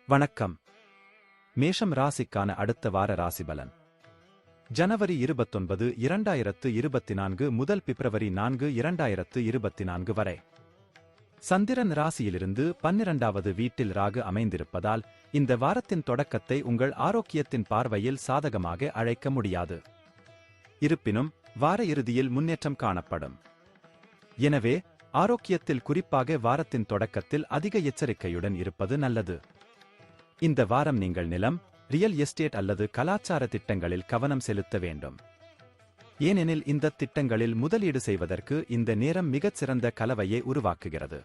வணக்கம். மேஷம் ராசிக்கான அடுத்த வார ராசிபலன். ஜனவரி 29, 2024 முதல் பிப்ரவரி 4, 2024 வரை. சந்திரன் ராசியிலிருந்து 12வது வீட்டில் ராகு அமைந்திருப்பதால் இந்த வாரத்தின் தொடக்கத்தை உங்கள் ஆரோக்கியத்தின் பார்வையில் சாதகமாக அழைக்க முடியாது. இருப்பினும் வார இறுதியில் முன்னேற்றம் காணப்படும். எனவே ஆரோக்கியத்தில் குறிப்பாக வாரத்தின் தொடக்கத்தில் அதிக எச்சரிக்கையுடன் இருப்பது நல்லது. இந்த வாரம் நீங்கள் நிலம், ரியல் எஸ்டேட் அல்லது கலாச்சார திட்டங்களில் கவனம் செலுத்த வேண்டும். ஏனெனில் இந்த திட்டங்களில் முதலீடு செய்வதற்கு இந்த நேரம் மிகச்சிறந்த கலவையை உருவாக்குகிறது.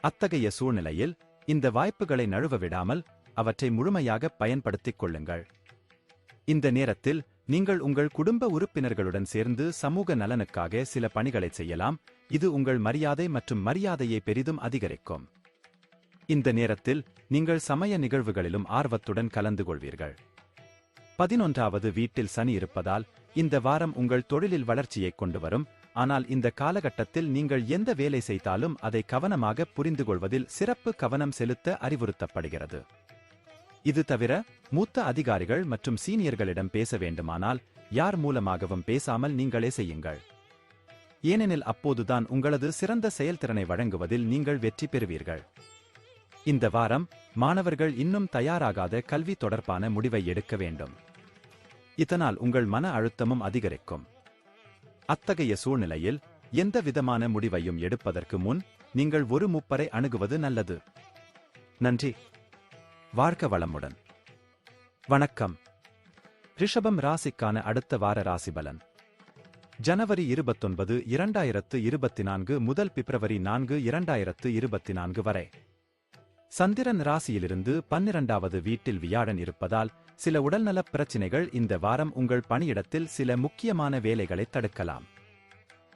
அத்தகைய சூழ்நிலையில் இந்த வாய்ப்புகளை நழுவ விடாமல் அவற்றை முழுமையாக பயன்படுத்திக் கொள்ளுங்கள். இந்த நேரத்தில் நீங்கள் உங்கள் குடும்ப உறுப்பினர்களுடன் சேர்ந்து சமூக நலனுக்காக சில பணிகளை செய்யலாம். இது உங்கள் மரியாதை மற்றும் மரியாதையை பெரிதும் அதிகரிக்கும். இந்த நேரத்தில் நீங்கள் சமய நிகழ்வுகளிலும் ஆர்வத்துடன் கலந்து கொள்வீர்கள். 11வது வீட்டில் சனி இருப்பதால் இந்த வாரம் உங்கள் தொழிலில் வளர்ச்சியை கொண்டு வரும். ஆனால் இந்த காலகட்டத்தில் நீங்கள் எந்த வேலை செய்தாலும் அதை கவனமாக புரிந்துகொள்வதில் சிறப்பு கவனம் செலுத்த அறிவுறுத்தப்படுகிறது. இது தவிர மூத்த அதிகாரிகள் மற்றும் சீனியர்களிடம் பேச வேண்டுமானால் யார் மூலமாகவும் பேசாமல் நீங்களே செய்யுங்கள். ஏனெனில் அப்போதுதான் உங்களது சிறந்த செயல்திறனை வழங்குவதில் நீங்கள் வெற்றி பெறுவீர்கள். இந்த வாரம் மாணவர்கள் இன்னும் தயாராகாத கல்வி தொடர்பான முடிவை எடுக்க வேண்டும். இதனால் உங்கள் மன அழுத்தமும் அதிகரிக்கும். அத்தகைய சூழ்நிலையில் எந்த விதமான முடிவையும் எடுப்பதற்கு முன் நீங்கள் ஒரு முப்பரை அணுகுவது நல்லது. நன்றி. வாழ்க வளமுடன். வணக்கம். ரிஷபம் ராசிக்கான அடுத்த வார ராசிபலன். ஜனவரி 29, 2024 முதல் பிப்ரவரி 4, 2024 வரை. சந்திரன் ராசியிலிருந்து 12வது வீட்டில் வியாழன் இருப்பதால் சில உடல்நலப் பிரச்சினைகள் இந்த வாரம் உங்கள் பணியிடத்தில் சில முக்கியமான வேலைகளை தடுக்கலாம்.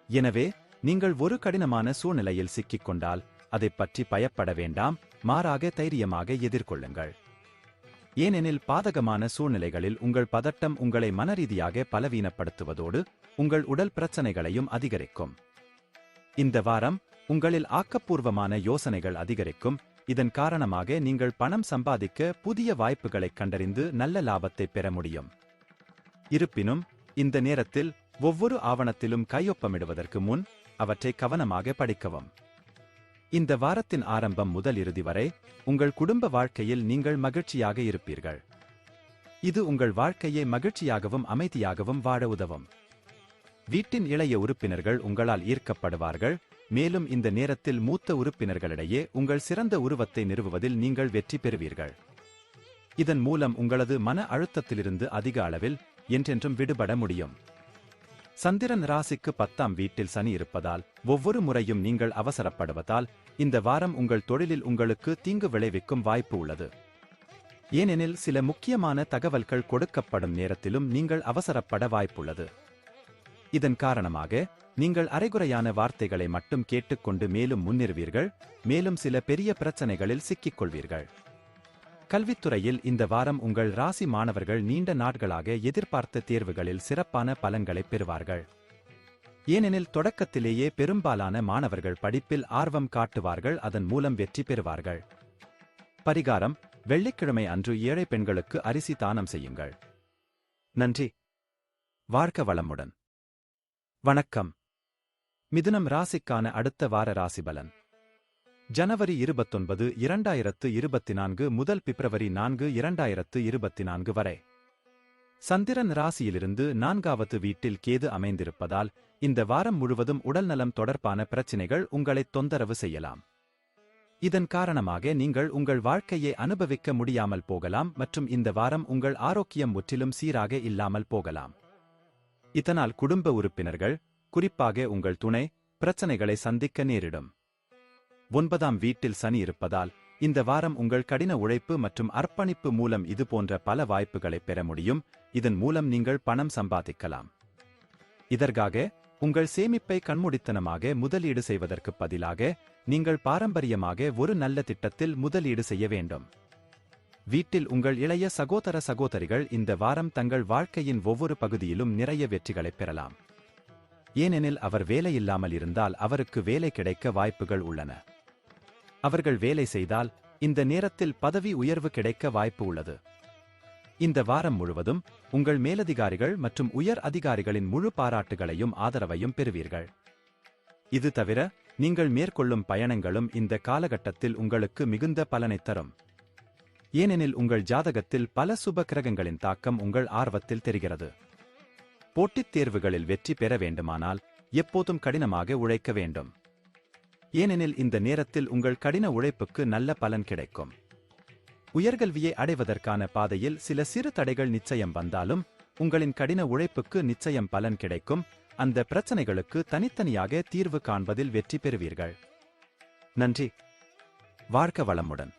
எனவே நீங்கள் ஒரு கடினமான சூழ்நிலையில் சிக்கிக்கொண்டால் அதைப் பற்றி பயப்பட வேண்டாம், மாறாக தைரியமாக எதிர்கொள்ளுங்கள். ஏனெனில் பாதகமான சூழ்நிலைகளில் உங்கள் பதட்டம் உங்களை மனரீதியாக பலவீனப்படுத்துவதோடு உங்கள் உடல் பிரச்சனைகளையும் அதிகரிக்கும். இந்த வாரம் உங்களில் ஆக்கப்பூர்வமான யோசனைகள் அதிகரிக்கும். இதன் காரணமாக நீங்கள் பணம் சம்பாதிக்க புதிய வாய்ப்புகளைக் கண்டறிந்து நல்ல லாபத்தை பெற முடியும். இருப்பினும் இந்த நேரத்தில் ஒவ்வொரு ஆவணத்திலும் கையொப்பமிடுவதற்கு முன் அவற்றை கவனமாக படிக்கவும். இந்த வாரத்தின் ஆரம்பம் முதல் இறுதி வரை உங்கள் குடும்ப வாழ்க்கையில் நீங்கள் மகிழ்ச்சியாக இருப்பீர்கள். இது உங்கள் வாழ்க்கையை மகிழ்ச்சியாகவும் அமைதியாகவும் வாழ உதவும். வீட்டின் இளைய உறுப்பினர்கள் உங்களால் ஈர்க்கப்படுவார்கள். மேலும் இந்த நேரத்தில் மூத்த உறுப்பினர்களிடையே உங்கள் சிறந்த உருவத்தை நிறுவுவதில் நீங்கள் வெற்றி பெறுவீர்கள். இதன் மூலம் உங்களது மன அழுத்தத்திலிருந்து அதிக அளவில் என்றென்றும் விடுபட முடியும். சந்திரன் ராசிக்கு 10ஆம் வீட்டில் சனி இருப்பதால் ஒவ்வொரு முறையும் நீங்கள் அவசரப்படுவதால் இந்த வாரம் உங்கள் தொழிலில் உங்களுக்கு தீங்கு விளைவிக்கும் வாய்ப்பு உள்ளது. ஏனெனில் சில முக்கியமான தகவல்கள் கொடுக்கப்படும் நேரத்திலும் நீங்கள் அவசரப்பட வாய்ப்புள்ளது. இதன் காரணமாக நீங்கள் அரைகுறையான வார்த்தைகளை மட்டும் கேட்டுக்கொண்டு மேலும் முன்னேறுவீர்கள். மேலும் சில பெரிய பிரச்சனைகளில் சிக்கிக்கொள்வீர்கள். கல்வித்துறையில் இந்த வாரம் உங்கள் ராசி மாணவர்கள் நீண்ட நாட்களாக எதிர்பார்த்த தேர்வுகளில் சிறப்பான பலன்களை பெறுவார்கள். ஏனெனில் தொடக்கத்திலேயே பெரும்பாலான மாணவர்கள் படிப்பில் ஆர்வம் காட்டுவார்கள், அதன் மூலம் வெற்றி பெறுவார்கள். பரிகாரம்: வெள்ளிக்கிழமை அன்று ஏழை பெண்களுக்கு அரிசி தானம் செய்யுங்கள். நன்றி. வாழ்க வளமுடன். வணக்கம். மிதுனம் ராசிக்கான அடுத்த வார ராசிபலன். ஜனவரி 29, 2024 முதல் பிப்ரவரி 4, 2024 வரை. சந்திரன் ராசியிலிருந்து 4வது வீட்டில் கேது அமைந்திருப்பதால் இந்த வாரம் முழுவதும் உடல்நலம் தொடர்பான பிரச்சினைகள் உங்களை தொந்தரவு செய்யலாம். இதன் காரணமாக நீங்கள் உங்கள் வாழ்க்கையை அனுபவிக்க முடியாமல் போகலாம் மற்றும் இந்த வாரம் உங்கள் ஆரோக்கியம் முற்றிலும் சீராக இல்லாமல் போகலாம். இதனால் குடும்ப உறுப்பினர்கள், குறிப்பாக உங்கள் துணை, பிரச்சனைகளை சந்திக்க நேரிடும். 9ஆம் வீட்டில் சனி இருப்பதால் இந்த வாரம் உங்கள் கடின உழைப்பு மற்றும் அர்ப்பணிப்பு மூலம் இதுபோன்ற பல வாய்ப்புகளை பெற முடியும். இதன் மூலம் நீங்கள் பணம் சம்பாதிக்கலாம். இதற்காக உங்கள் சேமிப்பை கண்மூடித்தனமாக முதலீடு செய்வதற்கு பதிலாக நீங்கள் பாரம்பரியமாக ஒரு நல்ல திட்டத்தில் முதலீடு செய்ய வேண்டும். வீட்டில் உங்கள் இளைய சகோதர சகோதரிகள் இந்த வாரம் தங்கள் வாழ்க்கையின் ஒவ்வொரு பகுதியிலும் நிறைய வெற்றிகளை பெறலாம். ஏனெனில் அவர் வேலையில்லாமல் இருந்தால் அவருக்கு வேலை கிடைக்க வாய்ப்புகள் உள்ளன. அவர்கள் வேலை செய்தால் இந்த நேரத்தில் பதவி உயர்வு கிடைக்க வாய்ப்பு உள்ளது. இந்த வாரம் முழுவதும் உங்கள் மேலதிகாரிகள் மற்றும் உயர் அதிகாரிகளின் முழு பாராட்டுகளையும் ஆதரவையும் பெறுவீர்கள். இது தவிர நீங்கள் மேற்கொள்ளும் பயணங்களும் இந்த காலகட்டத்தில் உங்களுக்கு மிகுந்த பலனைத் தரும். ஏனெனில் உங்கள் ஜாதகத்தில் பல சுப கிரகங்களின் தாக்கம் உங்கள் ஆர்வத்தில் தெரிகிறது. போட்டித் தேர்வுகளில் வெற்றி பெற வேண்டுமானால் எப்போதும் கடினமாக உழைக்க வேண்டும். ஏனெனில் இந்த நேரத்தில் உங்கள் கடின உழைப்புக்கு நல்ல பலன் கிடைக்கும். உயர்கல்வியை அடைவதற்கான பாதையில் சில சிறு தடைகள் நிச்சயம் வந்தாலும் உங்களின் கடின உழைப்புக்கு நிச்சயம் பலன் கிடைக்கும். அந்த பிரச்சனைகளுக்கு தனித்தனியாக தீர்வு காண்பதில் வெற்றி பெறுவீர்கள். நன்றி. வாழ்க வளமுடன்.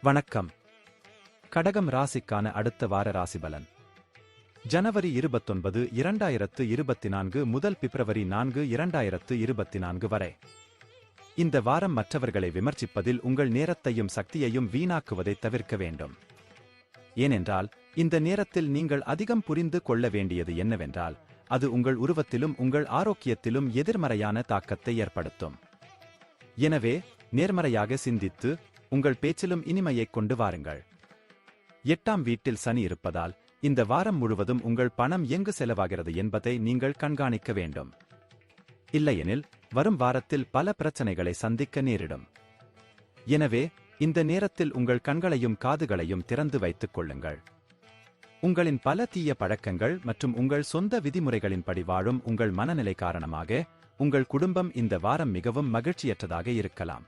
வணக்கம். கடகம் ராசிக்கான அடுத்த வார ராசிபலன். ஜனவரி 29, 2024 முதல் பிப்ரவரி 4, 2024 வரை. இந்த வாரம் மற்றவர்களை விமர்சிப்பதில் உங்கள் நேரத்தையும் சக்தியையும் வீணாக்குவதை தவிர்க்க வேண்டும். ஏனென்றால் இந்த நேரத்தில் நீங்கள் அதிகம் புரிந்து கொள்ள வேண்டியது என்னவென்றால் அது உங்கள் உருவத்திலும் உங்கள் ஆரோக்கியத்திலும் எதிர்மறையான தாக்கத்தை ஏற்படுத்தும். எனவே நேர்மறையாக சிந்தித்து உங்கள் பேச்சிலும் இனிமையைக் கொண்டு வாருங்கள். 8ஆம் வீட்டில் சனி இருப்பதால் இந்த வாரம் முழுவதும் உங்கள் பணம் எங்கு செலவாகிறது என்பதை நீங்கள் கண்காணிக்க வேண்டும். இல்லையெனில் வரும் வாரத்தில் பல பிரச்சனைகளை சந்திக்க நேரிடும். எனவே இந்த நேரத்தில் உங்கள் கண்களையும் காதுகளையும் திறந்து வைத்துக் கொள்ளுங்கள். உங்களின் பல தீய பழக்கங்கள் மற்றும் உங்கள் சொந்த விதிமுறைகளின்படி வாழும் உங்கள் மனநிலை காரணமாக உங்கள் குடும்பம் இந்த வாரம் மிகவும் மகிழ்ச்சியற்றதாக இருக்கலாம்.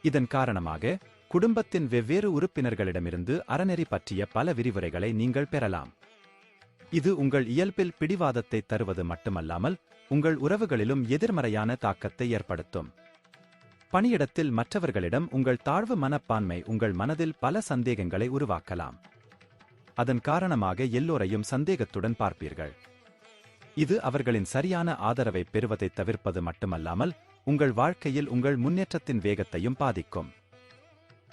இதன் காரணமாக குடும்பத்தின் வெவ்வேறு உறுப்பினர்களிடமிருந்து அறநெறி பற்றிய பல விரிவுரைகளை நீங்கள் பெறலாம். இது உங்கள் இயல்பில் பிடிவாதத்தை தருவது மட்டுமல்லாமல் உங்கள் உறவுகளிலும் எதிர்மறையான தாக்கத்தை ஏற்படுத்தும். பணியிடத்தில் மற்றவர்களிடம் உங்கள் தாழ்வு மனப்பான்மை உங்கள் மனதில் பல சந்தேகங்களை உருவாக்கலாம். அதன் காரணமாக எல்லோரையும் சந்தேகத்துடன் பார்ப்பீர்கள். இது அவர்களின் சரியான ஆதரவை பெறுவதை தவிர்ப்பது மட்டுமல்லாமல் உங்கள் வாழ்க்கையில் உங்கள் முன்னேற்றத்தின் வேகத்தையும் பாதிக்கும்.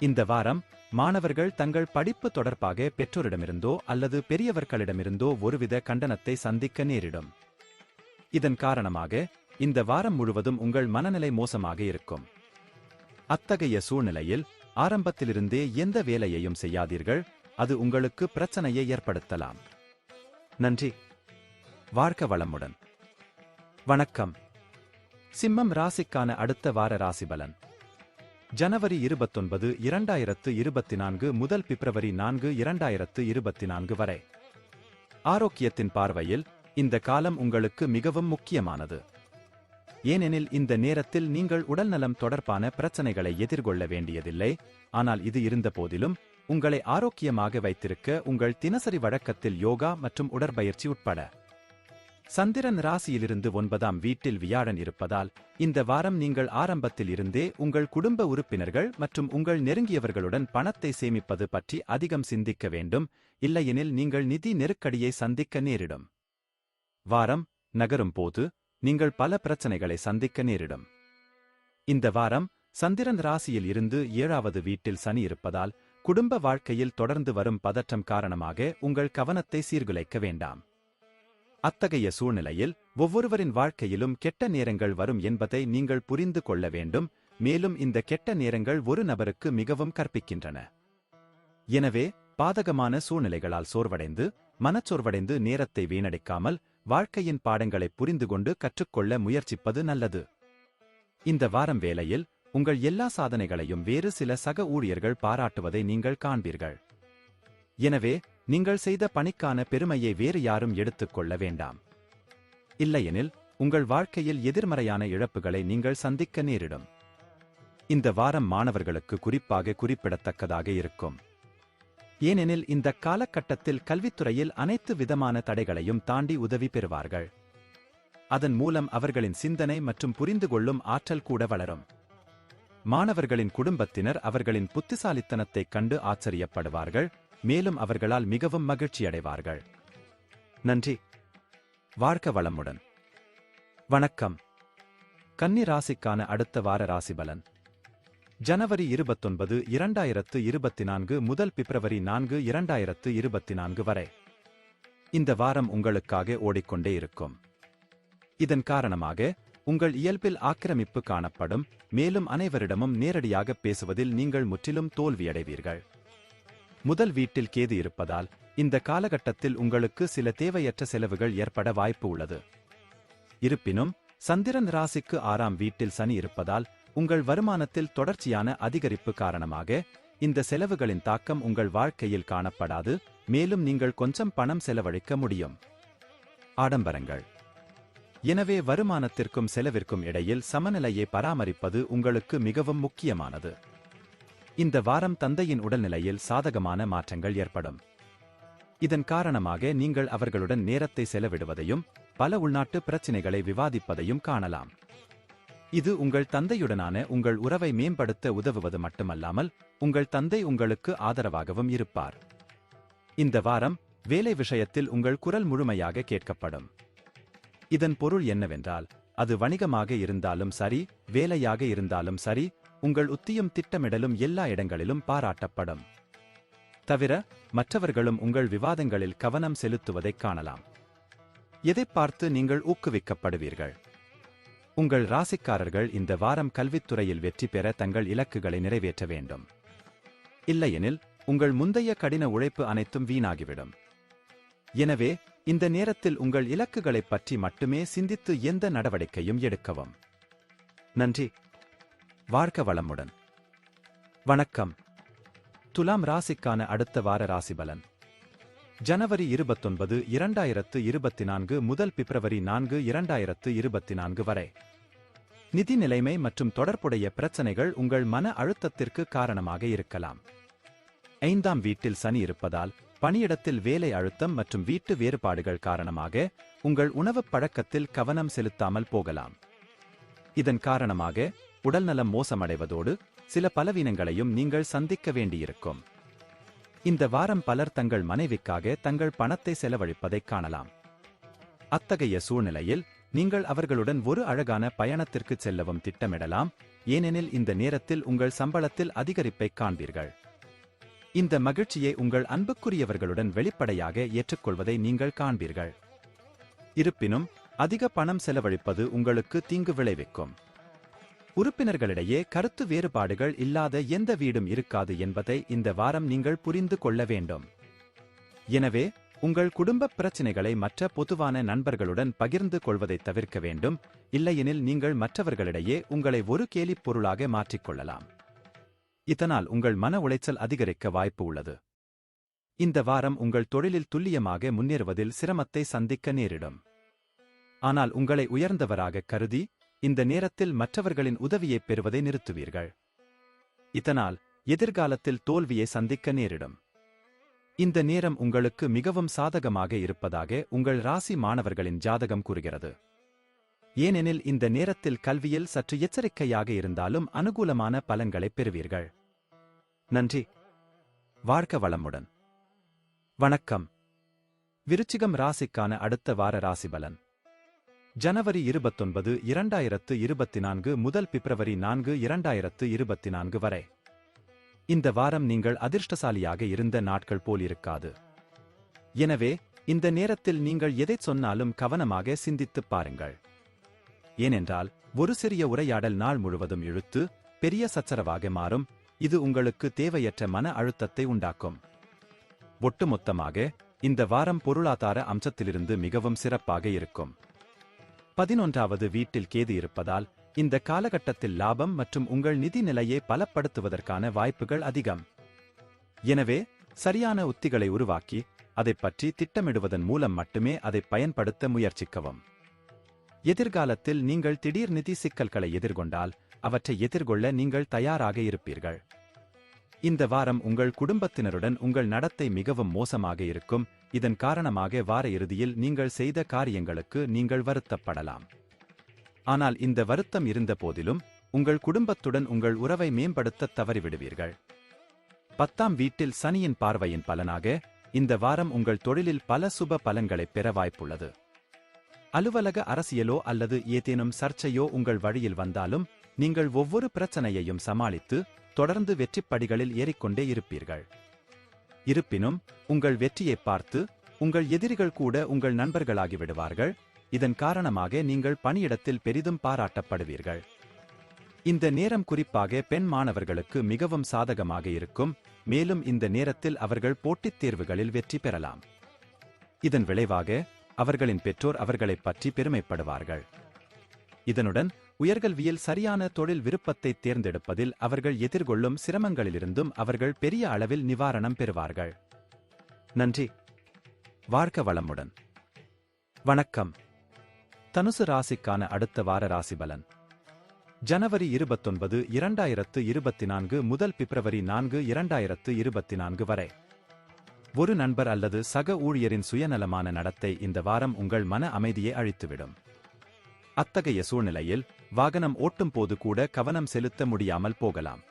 இந்த வாரம் மாணவர்கள் தங்கள் படிப்பு தொடர்பாக பெற்றோரிடமிருந்தோ அல்லது பெரியவர்களிடமிருந்தோ ஒருவித கண்டனத்தை சந்திக்க நேரிடும். இதன் காரணமாக இந்த வாரம் முழுவதும் உங்கள் மனநிலை மோசமாக இருக்கும். அத்தகைய சூழ்நிலையில் ஆரம்பத்திலிருந்தே எந்த வேலையையும் செய்யாதீர்கள். அது உங்களுக்கு பிரச்சனையை ஏற்படுத்தலாம். நன்றி. வாழ்க வளமுடன். வணக்கம். சிம்மம் ராசிக்கான அடுத்த வார ராசிபலன். ஜனவரி 29, 2024 முதல் பிப்ரவரி 4, 2024 வரை. ஆரோக்கியத்தின் பார்வையில் இந்த காலம் உங்களுக்கு மிகவும் முக்கியமானது. ஏனெனில் இந்த நேரத்தில் நீங்கள் உடல்நலம் தொடர்பான பிரச்சனைகளை எதிர்கொள்ள வேண்டியதில்லை. ஆனால் இது இருந்த போதிலும் உங்களை ஆரோக்கியமாக வைத்திருக்க உங்கள் தினசரி வழக்கத்தில் யோகா மற்றும் உடற்பயிற்சி உட்பட. சந்திரன் ராசியிலிருந்து 9ஆம் வீட்டில் வியாழன் இருப்பதால் இந்த வாரம் நீங்கள் ஆரம்பத்தில் இருந்தே உங்கள் குடும்ப உறுப்பினர்கள் மற்றும் உங்கள் நெருங்கியவர்களுடன் பணத்தை சேமிப்பது பற்றி அதிகம் சிந்திக்க வேண்டும். இல்லையெனில் நீங்கள் நிதி நெருக்கடியை சந்திக்க நேரிடும். வாரம் நகரும் போது நீங்கள் பல பிரச்சனைகளை சந்திக்க நேரிடும். இந்த வாரம் சந்திரன் ராசியில் இருந்து 7வது வீட்டில் சனி இருப்பதால் குடும்ப வாழ்க்கையில் தொடர்ந்து வரும் பதற்றம் காரணமாக உங்கள் கவனத்தை சீர்குலைக்க வேண்டாம். அத்தகைய சூழ்நிலையில் ஒவ்வொருவரின் வாழ்க்கையிலும் கெட்ட நேரங்கள் வரும் என்பதை நீங்கள் புரிந்து கொள்ள வேண்டும். மேலும் இந்த கெட்ட நேரங்கள் ஒரு நபருக்கு மிகவும் கற்பிக்கின்றன. எனவே பாதகமான சூழ்நிலைகளால் சோர்வடைந்து மனச்சோர்வடைந்து நேரத்தை வீணடிக்காமல் வாழ்க்கையின் பாடங்களை புரிந்துகொண்டு கற்றுக்கொள்ள முயற்சிப்பது நல்லது. இந்த வாரம் வேளையில் உங்கள் எல்லா சாதனைகளையும் வேறு சில சக ஊழியர்கள் பாராட்டுவதை நீங்கள் காண்பீர்கள். எனவே நீங்கள் செய்த பணிக்கான பெருமையை வேறு யாரும் எடுத்துக்கொள்ள வேண்டாம். இல்லையெனில் உங்கள் வாழ்க்கையில் எதிர்மறையான இழப்புகளை நீங்கள் சந்திக்க நேரிடும். இந்த வாரம் மாணவர்களுக்கு குறிப்பாக குறிப்பிடத்தக்கதாக இருக்கும். ஏனெனில் இந்த காலகட்டத்தில் கல்வித்துறையில் அனைத்து விதமான தடைகளையும் தாண்டி உதவி பெறுவார்கள். அதன் மூலம் அவர்களின் சிந்தனை மற்றும் புரிந்துகொள்ளும் ஆற்றல் கூட வளரும். மாணவர்களின் குடும்பத்தினர் அவர்களின் புத்திசாலித்தனத்தைக் கண்டு ஆச்சரியப்படுவார்கள். மேலும் அவர்களால் மிகவும் மகிழ்ச்சியடைவார்கள். நன்றி. வாழ்க வளமுடன். வணக்கம். கன்னி ராசிக்கான அடுத்த வார ராசிபலன். ஜனவரி 29, 2024 முதல் பிப்ரவரி 4, 2024 வரை. இந்த வாரம் உங்களுக்காக ஓடிக்கொண்டே இருக்கும். இதன் காரணமாக உங்கள் இயல்பில் ஆக்கிரமிப்பு காணப்படும், மேலும் அனைவரிடமும் நேரடியாக பேசுவதில் நீங்கள் முற்றிலும் தோல்வியடைவீர்கள். முதல் வீட்டில் கேது இருப்பதால் இந்த காலகட்டத்தில் உங்களுக்கு சில தேவையற்ற செலவுகள் ஏற்பட வாய்ப்பு உள்ளது. இருப்பினும் சந்திரன் ராசிக்கு 6ஆம் வீட்டில் சனி இருப்பதால் உங்கள் வருமானத்தில் தொடர்ச்சியான அதிகரிப்பு காரணமாக இந்த செலவுகளின் தாக்கம் உங்கள் வாழ்க்கையில் காணப்படாது, மேலும் நீங்கள் கொஞ்சம் பணம் செலவழிக்க முடியும். ஆடம்பரங்கள். எனவே வருமானத்திற்கும் செலவிற்கும் இடையில் சமநிலையை பராமரிப்பது உங்களுக்கு மிகவும் முக்கியமானது. இந்த வாரம் தந்தையின் உடல்நிலையில் சாதகமான மாற்றங்கள் ஏற்படும். இதன் காரணமாக நீங்கள் அவர்களுடன் நேரத்தை செலவிடுவதையும் பல உள்நாட்டு பிரச்சினைகளை விவாதிப்பதையும் காணலாம். இது உங்கள் தந்தையுடனான உங்கள் உறவை மேம்படுத்த உதவுவது மட்டுமல்லாமல் உங்கள் தந்தை உங்களுக்கு ஆதரவாகவும் இருப்பார். இந்த வாரம் வேலை விஷயத்தில் உங்கள் குரல் முழுமையாக கேட்கப்படும். இதன் பொருள் என்னவென்றால், அது வணிகமாக இருந்தாலும் சரி, வேலையாக இருந்தாலும் சரி, உங்கள் உத்தியும் திட்டமிடலும் எல்லா இடங்களிலும் பாராட்டப்படும். தவிர மற்றவர்களும் உங்கள் விவாதங்களில் கவனம் செலுத்துவதைக் காணலாம். எதைப் பார்த்து நீங்கள் ஊக்குவிக்கப்படுவீர்கள்? உங்கள் ராசிக்காரர்கள் இந்த வாரம் கல்வித்துறையில் வெற்றி பெற தங்கள் இலக்குகளை நிறைவேற்ற வேண்டும். இல்லையெனில் உங்கள் முந்தைய கடின உழைப்பு அனைத்தும் வீணாகிவிடும். எனவே இந்த நேரத்தில் உங்கள் இலக்குகளைப் பற்றி மட்டுமே சிந்தித்து எந்த நடவடிக்கையும் எடுக்கவும். நன்றி. வாழ்க வளமுடன். வணக்கம். துலாம் ராசிக்கான அடுத்த வார ராசிபலன். ஜனவரி 29, 2024 முதல் பிப்ரவரி 4, 2024 வரை. நிதி நிலைமை மற்றும் தொடர்புடைய பிரச்சனைகள் உங்கள் மன அழுத்தத்திற்கு காரணமாக இருக்கலாம். 5ஆம் வீட்டில் சனி இருப்பதால் பணியிடத்தில் வேலை அழுத்தம் மற்றும் வீட்டு வேறுபாடுகள் காரணமாக உங்கள் உணவுப் பழக்கத்தில் கவனம் செலுத்தாமல் போகலாம். இதன் காரணமாக உடல்நலம் மோசமடைவதோடு சில பலவீனங்களையும் நீங்கள் சந்திக்க வேண்டியிருக்கும். இந்த வாரம் பலர் தங்கள் மனைவிக்காக தங்கள் பணத்தை செலவழிப்பதைக் காணலாம். அத்தகைய சூழ்நிலையில் நீங்கள் அவர்களுடன் ஒரு அழகான பயணத்திற்கு செல்லவும் திட்டமிடலாம், ஏனெனில் இந்த நேரத்தில் உங்கள் சம்பளத்தில் அதிகரிப்பைக் காண்பீர்கள். இந்த மகிழ்ச்சியை உங்கள் அன்புக்குரியவர்களுடன் வெளிப்படையாக ஏற்றுக்கொள்வதை நீங்கள் காண்பீர்கள். இருப்பினும் அதிக பணம் செலவழிப்பது உங்களுக்கு தீங்கு விளைவிக்கும். உறுப்பினர்களிடையே கருத்து வேறுபாடுகள் இல்லாத எந்த வீடும் இருக்காது என்பதை இந்த வாரம் நீங்கள் புரிந்து கொள்ள வேண்டும். எனவே உங்கள் குடும்ப பிரச்சினைகளை மற்ற பொதுவான நண்பர்களுடன் பகிர்ந்து கொள்வதை தவிர்க்க வேண்டும், இல்லையெனில் நீங்கள் மற்றவர்களிடையே உங்களை ஒரு கேலிப் பொருளாக மாற்றிக்கொள்ளலாம். இதனால் உங்கள் மன உளைச்சல் அதிகரிக்க வாய்ப்பு உள்ளது. இந்த வாரம் உங்கள் தொழிலில் துல்லியமாக முன்னேறுவதில் சிரமத்தை சந்திக்க நேரிடும். ஆனால் உங்களை உயர்ந்தவராக கருதி இந்த நேரத்தில் மற்றவர்களின் உதவியைப் பெறுவதை நிறுத்துவீர்கள். இதனால் எதிர்காலத்தில் தோல்வியை சந்திக்க நேரிடும். இந்த நேரம் உங்களுக்கு மிகவும் சாதகமாக இருப்பதாக உங்கள் ராசி மாணவர்களின் ஜாதகம் கூறுகிறது. ஏனெனில் இந்த நேரத்தில் கல்வியில் சற்று எச்சரிக்கையாக இருந்தாலும் அனுகூலமான பலன்களைப் பெறுவீர்கள். நன்றி. வாழ்க வளமுடன். வணக்கம். விருச்சிகம் ராசிக்கான அடுத்த வார ராசிபலன். ஜனவரி 29, 2024 முதல் பிப்ரவரி 4, 2024 வரை. இந்த வாரம் நீங்கள் அதிர்ஷ்டசாலியாக இருந்த நாட்கள் போல் இருக்காது. எனவே இந்த நேரத்தில் நீங்கள் எதைச் சொன்னாலும் கவனமாக சிந்தித்துப் பாருங்கள். ஏனென்றால் ஒரு சிறிய உரையாடல் நாள் முழுவதும் இழுத்து பெரிய சச்சரவாக மாறும். இது உங்களுக்கு தேவையற்ற மன அழுத்தத்தை உண்டாக்கும். ஒட்டுமொத்தமாக இந்த வாரம் பொருளாதார அம்சத்திலிருந்து மிகவும் சிறப்பாக இருக்கும். 11வது வீட்டில் கேது இருப்பதால் இந்த காலகட்டத்தில் லாபம் மற்றும் உங்கள் நிதி நிலையை பலப்படுத்துவதற்கான வாய்ப்புகள் அதிகம். எனவே சரியான உத்திகளை உருவாக்கி அதைப் பற்றி திட்டமிடுவதன் மூலம் மட்டுமே அதை பயன்படுத்த முயற்சிக்கவும். எதிர்காலத்தில் நீங்கள் திடீர் நிதி சிக்கல்களை எதிர்கொண்டால் அவற்றை எதிர்கொள்ள நீங்கள் தயாராக இருப்பீர்கள். இந்த வாரம் உங்கள் குடும்பத்தினருடன் உங்கள் நடத்தை மிகவும் மோசமாக இருக்கும். இதன் காரணமாக வார இறுதியில் நீங்கள் செய்த காரியங்களுக்கு நீங்கள் வருத்தப்படலாம். ஆனால் இந்த வருத்தம் இருந்த போதிலும் உங்கள் குடும்பத்துடன் உங்கள் உறவை மேம்படுத்த தவறிவிடுவீர்கள். 10ஆம் வீட்டில் சனியின் பார்வையின் பலனாக இந்த வாரம் உங்கள் தொழிலில் பல சுப பலன்களைப் பெற வாய்ப்புள்ளது. அலுவலக அரசியலோ அல்லது ஏதேனும் சர்ச்சையோ உங்கள் வழியில் வந்தாலும் நீங்கள் ஒவ்வொரு பிரச்சனையையும் சமாளித்து தொடர்ந்து வெற்றிப் படிகளில் ஏறிக்கொண்டே இருப்பீர்கள். இருப்பினும் உங்கள் வெற்றியைப் பார்த்து உங்கள் எதிரிகள் கூட உங்கள் நண்பர்களாகிவிடுவார்கள். இதன் காரணமாக நீங்கள் பணியிடத்தில் பெரிதும் பாராட்டப்படுவீர்கள். இந்த நேரம் குறிப்பாக பெண் மாணவர்களுக்கு மிகவும் சாதகமாக இருக்கும், மேலும் இந்த நேரத்தில் அவர்கள் போட்டித் தேர்வுகளில் வெற்றி பெறலாம். இதன் விளைவாக அவர்களின் பெற்றோர் அவர்களைப் பற்றி பெருமைப்படுவார்கள். இதனுடன் உயர்கல்வியில் சரியான தொழில் விருப்பத்தை தேர்ந்தெடுப்பதில் அவர்கள் எதிர்கொள்ளும் சிரமங்களிலிருந்தும் அவர்கள் பெரிய அளவில் நிவாரணம் பெறுவார்கள். நன்றி. வாழ்க வளமுடன். வணக்கம். தனுசு ராசிக்கான அடுத்த வார ராசிபலன். ஜனவரி 29, 2024 முதல் பிப்ரவரி 4, 2024 வரை. ஒரு நண்பர் அல்லது சக ஊழியரின் சுயநலமான நடத்தை இந்த வாரம் உங்கள் மன அமைதியை அழித்துவிடும். அத்தகைய சூழ்நிலையில் வாகனம் ஓட்டும் போது கூட கவனம் செலுத்த முடியாமல் போகலாம்.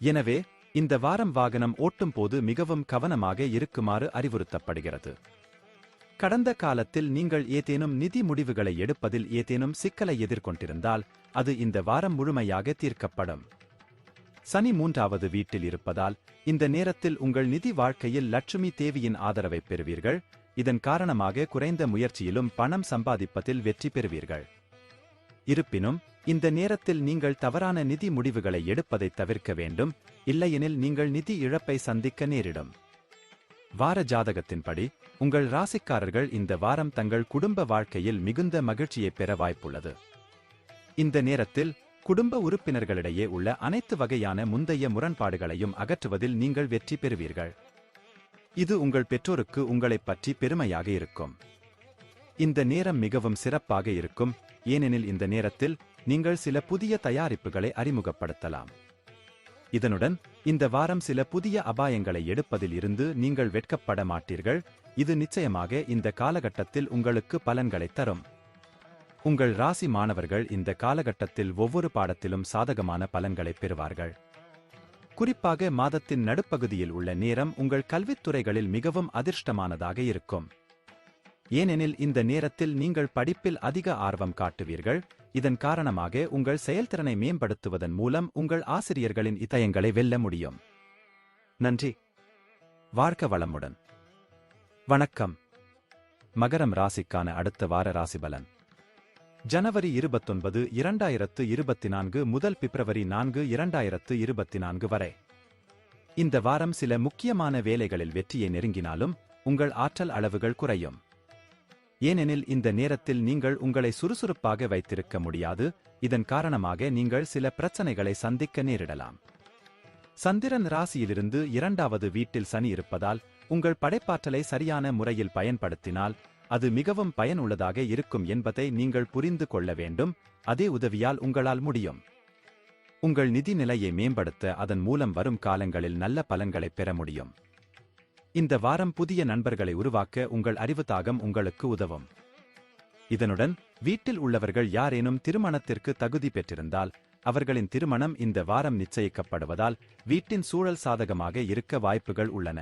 எனவே இந்த வாரம் வாகனம் ஓட்டும் போது மிகவும் கவனமாக இருக்குமாறு அறிவுறுத்தப்படுகிறது. கடந்த காலத்தில் நீங்கள் ஏதேனும் நிதி முடிவுகளை எடுப்பதில் ஏதேனும் சிக்கலை எதிர்கொண்டிருந்தால் அது இந்த வாரம் முழுமையாக தீர்க்கப்படும். சனி 3வது வீட்டில் இருப்பதால் இந்த நேரத்தில் உங்கள் நிதி வாழ்க்கையில் லட்சுமி தேவியின் ஆதரவை பெறுவீர்கள். இதன் காரணமாக குறைந்த முயற்சியிலும் பணம் சம்பாதிப்பதில் வெற்றி பெறுவீர்கள். இருப்பினும் இந்த நேரத்தில் நீங்கள் தவறான நிதி முடிவுகளை எடுப்பதை தவிர்க்க வேண்டும், இல்லையெனில் நீங்கள் நிதி இழப்பை சந்திக்க நேரிடும். வார ஜாதகத்தின்படி உங்கள் ராசிக்காரர்கள் இந்த வாரம் தங்கள் குடும்ப வாழ்க்கையில் மிகுந்த மகிழ்ச்சியை பெற வாய்ப்புள்ளது. இந்த நேரத்தில் குடும்ப உறுப்பினர்களிடையே உள்ள அனைத்து வகையான முந்தைய முரண்பாடுகளையும் அகற்றுவதில் நீங்கள் வெற்றி பெறுவீர்கள். இது உங்கள் பெற்றோருக்கு உங்களைப் பற்றி பெருமையாக இருக்கும். இந்த நேரம் மிகவும் சிறப்பாக இருக்கும், ஏனெனில் இந்த நேரத்தில் நீங்கள் சில புதிய தயாரிப்புகளை அறிமுகப்படுத்தலாம். இதனுடன் இந்த வாரம் சில புதிய அபாயங்களை எடுப்பதில் இருந்து நீங்கள் வெட்கப்பட மாட்டீர்கள். இது நிச்சயமாக இந்த காலகட்டத்தில் உங்களுக்கு பலன்களை தரும். உங்கள் ராசி மாணவர்கள் இந்த காலகட்டத்தில் ஒவ்வொரு பாடத்திலும் சாதகமான பலன்களை பெறுவார்கள். குறிப்பாக மாதத்தின் நடுப்பகுதியில் உள்ள நேரம் உங்கள் கல்வித்துறைகளில் மிகவும் அதிர்ஷ்டமானதாக இருக்கும். ஏனெனில் இந்த நேரத்தில் நீங்கள் படிப்பில் அதிக ஆர்வம் காட்டுவீர்கள். இதன் காரணமாக உங்கள் செயல்திறனை மேம்படுத்துவதன் மூலம் உங்கள் ஆசிரியர்களின் இதயங்களை வெல்ல முடியும். நன்றி. வாழ்க வளமுடன். வணக்கம். மகரம் ராசிக்கான அடுத்த வார ராசிபலன். ஜனவரி 29, 2024 முதல் பிப்ரவரி 4, 2024 வரை. இந்த வாரம் சில முக்கியமான வேலைகளில் வெற்றியை நெருங்கினாலும் உங்கள் ஆற்றல் அளவுகள் குறையும். ஏனெனில் இந்த நேரத்தில் நீங்கள் உங்களை சுறுசுறுப்பாக வைத்திருக்க முடியாது. இதன் காரணமாக நீங்கள் சில பிரச்சனைகளை சந்திக்க நேரிடலாம். சந்திரன் ராசியிலிருந்து 2வது வீட்டில் சனி இருப்பதால் உங்கள் படைப்பாற்றலை சரியான முறையில் பயன்படுத்தினால் அது மிகவும் பயனுள்ளதாக இருக்கும் என்பதை நீங்கள் புரிந்து கொள்ள வேண்டும். அதே உதவியால் உங்களால் முடியும். உங்கள் நிதி நிலையை மேம்படுத்த அதன் மூலம் வரும் காலங்களில் நல்ல பலன்களை பெற முடியும். இந்த வாரம் புதிய நண்பர்களை உருவாக்க உங்கள் அறிவுத்தாகம் உங்களுக்கு உதவும். இதனுடன் வீட்டில் உள்ளவர்கள் யாரேனும் திருமணத்திற்கு தகுதி பெற்றிருந்தால் அவர்களின் திருமணம் இந்த வாரம் நிச்சயிக்கப்படுவதால் வீட்டின் சூழல் சாதகமாக இருக்க வாய்ப்புகள் உள்ளன.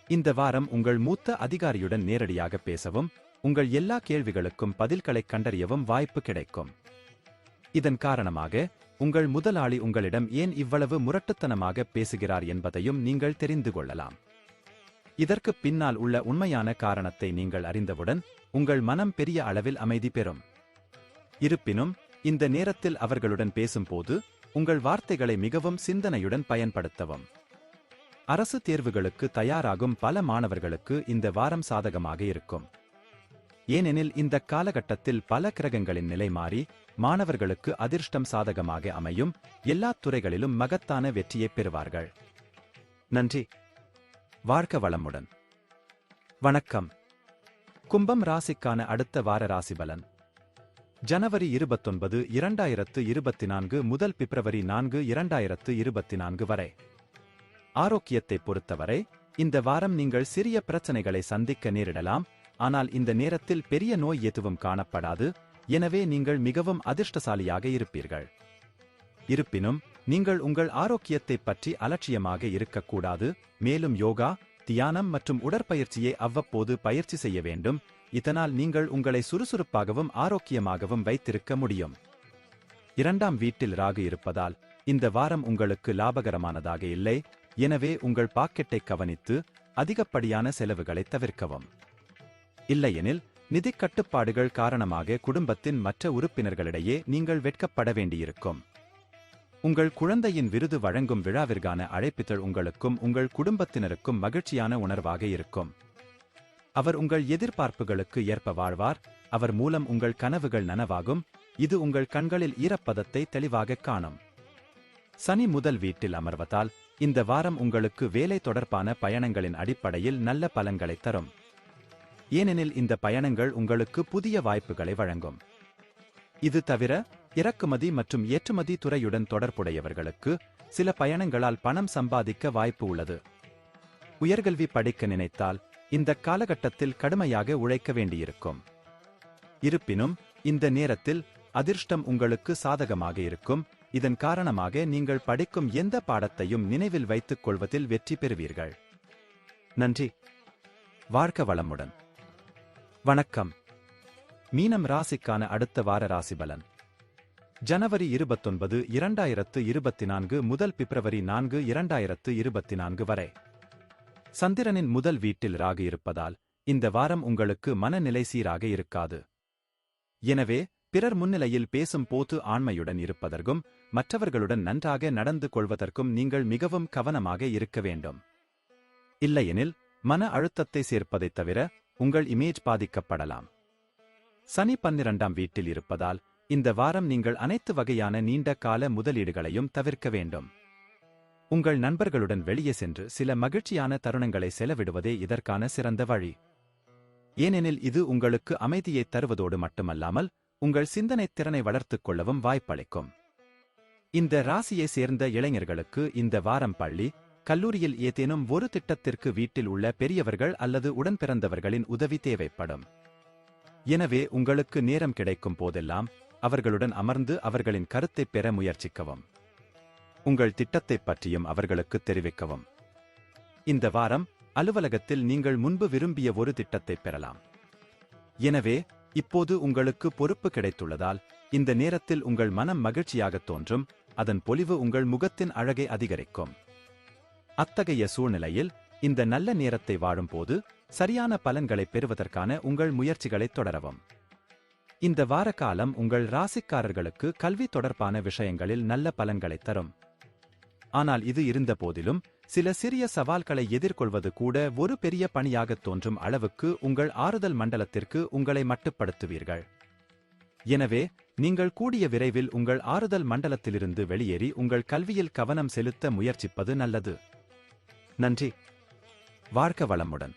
இந்த வாரம் உங்கள் மூத்த அதிகாரியுடன் நேரடியாக பேசவும் உங்கள் எல்லா கேள்விகளுக்கும் பதில்களைக் கண்டறியவும் வாய்ப்பு கிடைக்கும். இதன் காரணமாக உங்கள் முதலாளி உங்களிடம் ஏன் இவ்வளவு முரட்டுத்தனமாக பேசுகிறார் என்பதையும் நீங்கள் தெரிந்து கொள்ளலாம். இதற்கு பின்னால் உள்ள உண்மையான காரணத்தை நீங்கள் அறிந்தவுடன் உங்கள் மனம் பெரிய அளவில் அமைதி பெறும். இருப்பினும் இந்த நேரத்தில் அவர்களுடன் பேசும்போது உங்கள் வார்த்தைகளை மிகவும் சிந்தனையுடன் பயன்படுத்தவும். அரசு தேர்வுகளுக்கு தயாராகும் பல மாணவர்களுக்கு இந்த வாரம் சாதகமாக இருக்கும். ஏனெனில் இந்த காலகட்டத்தில் பல கிரகங்களின் நிலை மாறி மாணவர்களுக்கு அதிர்ஷ்டம் சாதகமாக அமையும். எல்லா துறைகளிலும் மகத்தான வெற்றியை பெறுவார்கள். நன்றி. வாழ்க வளமுடன். வணக்கம். கும்பம் ராசிக்கான அடுத்த வார ராசிபலன். ஜனவரி 29, 2024 முதல் பிப்ரவரி 4, 2024 வரை. ஆரோக்கியத்தை பொறுத்தவரை இந்த வாரம் நீங்கள் சிறிய பிரச்சனைகளை சந்திக்க நேரிடலாம். ஆனால் இந்த நேரத்தில் பெரிய நோய் எதுவும் காணப்படாது. எனவே நீங்கள் மிகவும் அதிர்ஷ்டசாலியாக இருப்பீர்கள். இருப்பினும் நீங்கள் உங்கள் ஆரோக்கியத்தைப் பற்றி அலட்சியமாக இருக்கக்கூடாது. மேலும் யோகா, தியானம் மற்றும் உடற்பயிற்சியை அவ்வப்போது பயிற்சி செய்ய வேண்டும். இதனால் நீங்கள் உங்களை சுறுசுறுப்பாகவும் ஆரோக்கியமாகவும் வைத்திருக்க முடியும். 2ஆம் வீட்டில் ராகு இருப்பதால் இந்த வாரம் உங்களுக்கு லாபகரமானதாக இல்லை. எனவே உங்கள் பாக்கெட்டை கவனித்து அதிகப்படியான செலவுகளை தவிர்க்கவும். இல்லையெனில் நிதிக் கட்டுப்பாடுகள் காரணமாக குடும்பத்தின் மற்ற உறுப்பினர்களிடையே நீங்கள் வெட்கப்பட வேண்டியிருக்கும். உங்கள் குழந்தையின் விருது வழங்கும் விழாவிற்கான அழைப்பிதழ் உங்களுக்கும் உங்கள் குடும்பத்தினருக்கும் மகிழ்ச்சியான உணர்வாக இருக்கும். அவர் உங்கள் எதிர்பார்ப்புகளுக்கு ஏற்ப வாழ்வார், அவர் மூலம் உங்கள் கனவுகள் நனவாகும், இது உங்கள் கண்களில் ஈரப்பதத்தை தெளிவாகக் காணும். சனி முதல் வீட்டில் அமர்வதால் இந்த வாரம் உங்களுக்கு வேலை தொடர்பான பயணங்களின் அடிப்படையில் நல்ல பலன்களைத் தரும். ஏனெனில் இந்த பயணங்கள் உங்களுக்கு புதிய வாய்ப்புகளை வழங்கும். இது தவிர இறக்குமதி மற்றும் ஏற்றுமதி துறையுடன் தொடர்புடையவர்களுக்கு சில பயணங்களால் பணம் சம்பாதிக்க வாய்ப்பு உள்ளது. உயர்கல்வி படிக்க நினைத்தால் இந்த காலகட்டத்தில் கடுமையாக உழைக்க வேண்டியிருக்கும். இருப்பினும் இந்த நேரத்தில் அதிர்ஷ்டம் உங்களுக்கு சாதகமாக இருக்கும். இதன் காரணமாக நீங்கள் படிக்கும் எந்த பாடத்தையும் நினைவில் வைத்துக் கொள்வதில் வெற்றி பெறுவீர்கள். நன்றி. வாழ்க வளமுடன். வணக்கம். மீனம் ராசிக்கான அடுத்த வார ராசிபலன். ஜனவரி 29, 2024 முதல் பிப்ரவரி 4, 2024 வரை. சந்திரனின் முதல் வீட்டில் ராகு இருப்பதால் இந்த வாரம் உங்களுக்கு மனநிலை சீராக இருக்காது. எனவே பிறர் முன்னிலையில் பேசும் போது ஆண்மையுடன் இருப்பதற்கும் மற்றவர்களுடன் நன்றாக நடந்து கொள்வதற்கும் நீங்கள் மிகவும் கவனமாக இருக்க வேண்டும். இல்லையெனில் மன அழுத்தத்தை சேர்ப்பதைத் தவிர உங்கள் இமேஜ் பாதிக்கப்படலாம். சனி 12ஆம் வீட்டில் இருப்பதால் இந்த வாரம் நீங்கள் அனைத்து வகையான நீண்ட கால முதலீடுகளையும் தவிர்க்க வேண்டும். உங்கள் நண்பர்களுடன் வெளியே சென்று சில மகிழ்ச்சியான தருணங்களை செலவிடுவதே இதற்கான சிறந்த வழி. ஏனெனில் இது உங்களுக்கு அமைதியைத் தருவதோடு மட்டுமல்லாமல் உங்கள் சிந்தனைத் திறனை வளர்த்துக் கொள்ளவும் வாய்ப்பளிக்கும். இந்த ராசியை சேர்ந்த இளைஞர்களுக்கு இந்த வாரம் பள்ளி, கல்லூரியில் ஏதேனும் ஒரு திட்டத்திற்கு வீட்டில் உள்ள பெரியவர்கள் அல்லது உடன்பிறந்தவர்களின் உதவி தேவைப்படும். எனவே உங்களுக்கு நேரம் கிடைக்கும் போதெல்லாம் அவர்களுடன் அமர்ந்து அவர்களின் கருத்தைப் பெற முயற்சிக்கவும். உங்கள் திட்டத்தைப் பற்றியும் அவர்களுக்கு தெரிவிக்கவும். இந்த வாரம் அலுவலகத்தில் நீங்கள் முன்பு விரும்பிய ஒரு திட்டத்தைப் பெறலாம். எனவே இப்போது உங்களுக்கு பொறுப்பு கிடைத்துள்ளதால் இந்த நேரத்தில் உங்கள் மனம் மகிழ்ச்சியாகத் தோன்றும், அதன் பொலிவு உங்கள் முகத்தின் அழகை அதிகரிக்கும். அத்தகைய சூழ்நிலையில் இந்த நல்ல நேரத்தை வாழும்போது சரியான பலன்களைப் பெறுவதற்கான உங்கள் முயற்சிகளைத் தொடரவும். இந்த வார காலம் உங்கள் ராசிக்காரர்களுக்கு கல்வி தொடர்பான விஷயங்களில் நல்ல பலன்களைத் தரும். ஆனால் இது இருந்த போதிலும் சில சிறிய சவால்களை எதிர்கொள்வது கூட ஒரு பெரிய பணியாகத் தோன்றும் அளவுக்கு உங்கள் ஆறுதல் மண்டலத்திற்கு உங்களை மட்டுப்படுத்துவீர்கள். எனவே நீங்கள் கூடிய விரைவில் உங்கள் ஆறுதல் மண்டலத்திலிருந்து வெளியேறி உங்கள் கல்வியில் கவனம் செலுத்த முயற்சிப்பது நல்லது. நன்றி. வாழ்க வளமுடன்.